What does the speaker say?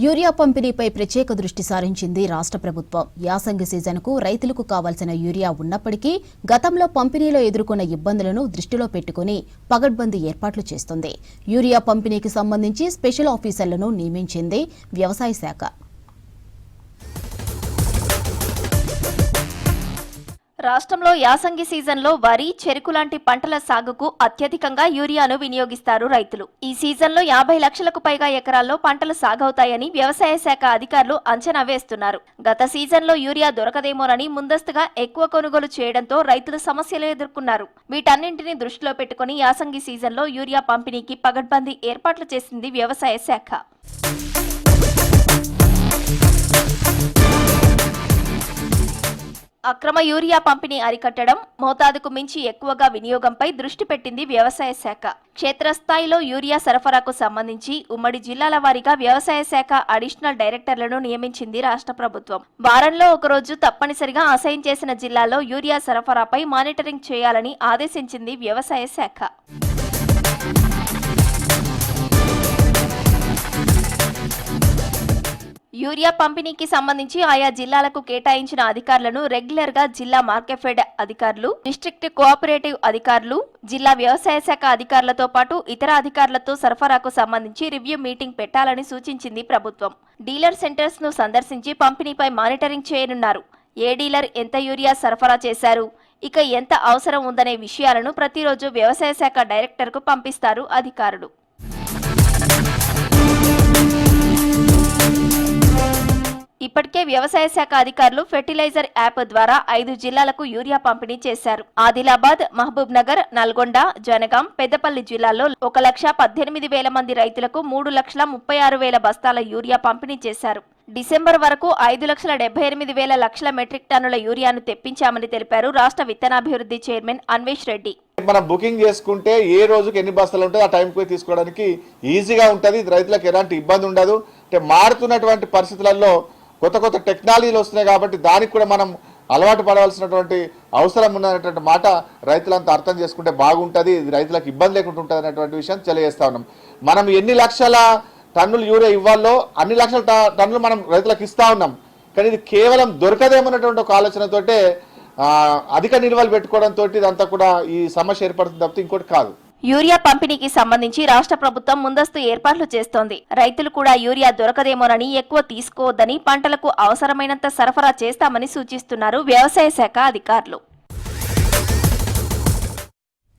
Urea పంపిణీపై ప్రత్యేక దృష్టి సారించింది రాష్ట్ర ప్రభుత్వం. యాసంగి సీజన్కు రైతులకు కావాల్సిన యూరియా ఉన్నప్పటికీ గతంలో పంపిణీలో ఎదుర్కొన్న ఇబ్బందులను దృష్టిలో పెట్టుకుని పగడ్బందీ ఏర్పాట్లు చేస్తుంది. యూరియా పంపిణీకి సంబంధించి స్పెషల్ ఆఫీసర్లను నియమించింది వ్యవసాయ శాఖ. రాష్ట్రంలో యాసంగి సీజన్లో వరి, చెరుకు లాంటి పంటల సాగుకు అత్యధికంగా యూరియాను వినియోగిస్తారు రైతులు. ఈ సీజన్లో 50 లక్షలకు పైగా ఎకరాల్లో పంటలు సాగవుతాయని వ్యవసాయ శాఖ అధికారులు అంచనా వేస్తున్నారు. గత సీజన్లో యూరియా దొరకదేమోనని ముందస్తుగా ఎక్కువ కొనుగోలు చేయడంతో రైతులు సమస్యలు ఎదుర్కొన్నారు. వీటన్నింటినీ దృష్టిలో పెట్టుకుని యాసంగి సీజన్లో యూరియా పంపిణీకి పగడ్బందీ ఏర్పాట్లు చేసింది వ్యవసాయ శాఖ. అక్రమ యూరియా పంపిణీ అరికట్టడం, మోతాదుకు మించి ఎక్కువగా వినియోగంపై దృష్టి పెట్టింది వ్యవసాయ శాఖ. క్షేత్రస్థాయిలో యూరియా సరఫరాకు సంబంధించి ఉమ్మడి జిల్లాల వారీగా వ్యవసాయ శాఖ అడిషనల్ డైరెక్టర్లను నియమించింది రాష్ట్ర ప్రభుత్వం. వారంలో ఒకరోజు తప్పనిసరిగా అసైన్ చేసిన జిల్లాలో యూరియా సరఫరాపై మానిటరింగ్ చేయాలని ఆదేశించింది వ్యవసాయ శాఖ. యూరియా పంపిణీకి సంబంధించి ఆయా జిల్లాలకు కేటాయించిన అధికారులను రెగ్యులర్ గా జిల్లా మార్కెఫెడ్ అధికారులు, డిస్ట్రిక్ట్ కోఆపరేటివ్ అధికారులు, జిల్లా వ్యవసాయ శాఖ అధికారులతో పాటు ఇతర అధికారులతో సరఫరాకు సంబంధించి రివ్యూ మీటింగ్ పెట్టాలని సూచించింది ప్రభుత్వం. డీలర్ సెంటర్స్ ను సందర్శించి పంపిణీపై మానిటరింగ్ చేయనున్నారు. ఏ డీలర్ ఎంత యూరియా సరఫరా చేశారు, ఇక ఎంత అవసరం ఉందనే విషయాలను ప్రతిరోజు వ్యవసాయ శాఖ డైరెక్టర్కు పంపిస్తారు అధికారులు. ఇప్పటికే వ్యవసాయ శాఖ అధికారులు ఫెర్టిలైజర్ యాప్ ద్వారా 5 జిల్లాలకు యూరియా పంపిణీ చేశారు. ఆదిలాబాద్, మహబూబ్ నగర్, నల్గొండ, జనగాం, పెద్దపల్లి జిల్లాల్లో 1,18,000 మంది రైతులకు 3,36,000 బస్తాల యూరియా పంపిణీ చేశారు. డిసెంబర్ వరకు 5,78,000 లక్షల మెట్రిక్ టన్నుల యూరియాను తెప్పించామని తెలిపారు రాష్ట్ర విత్తనాభివృద్ధి చైర్మన్ అన్వేష్ రెడ్డి. మనం బుకింగ్ చేసుకుంటే ఏ రోజుకి ఎన్ని బస్తాలు ఉంటాయో ఆ టైంకి తీసుకోవడానికి ఈజీగా ఉంటుంది. రైతులకు ఎలాంటి ఇబ్బంది ఉండదు. అంటే మారుతున్నటువంటి పరిస్థితులలో కొత్త కొత్త టెక్నాలజీలు వస్తున్నాయి కాబట్టి దానికి కూడా మనం అలవాటు పడవలసినటువంటి అవసరం ఉన్నటువంటి మాట రైతులంతా అర్థం చేసుకుంటే బాగుంటుంది. రైతులకు ఇబ్బంది లేకుండా ఉంటుంది అనేటువంటి విషయం తెలియజేస్తా ఉన్నాం. మనం ఎన్ని లక్షల టన్నులు యూరియా ఇవ్వాలో అన్ని లక్షల టన్నులు మనం రైతులకు ఇస్తా ఉన్నాం. కానీ ఇది కేవలం దొరకదేమన్నటువంటి ఒక ఆలోచనతోటే అధిక నిల్వలు పెట్టుకోవడంతో ఇదంతా కూడా ఈ సమస్య ఏర్పడుతుంది తప్పితే ఇంకోటి కాదు. యూరియా పంపిణీకి సంబంధించి రాష్ట్ర ప్రభుత్వం ముందస్తు ఏర్పాట్లు చేస్తోంది. రైతులు కూడా యూరియా దొరకదేమోనని ఎక్కువ తీసుకోవద్దని, పంటలకు అవసరమైనంత సరఫరా చేస్తామని సూచిస్తున్నారు వ్యవసాయ శాఖ అధికారులు.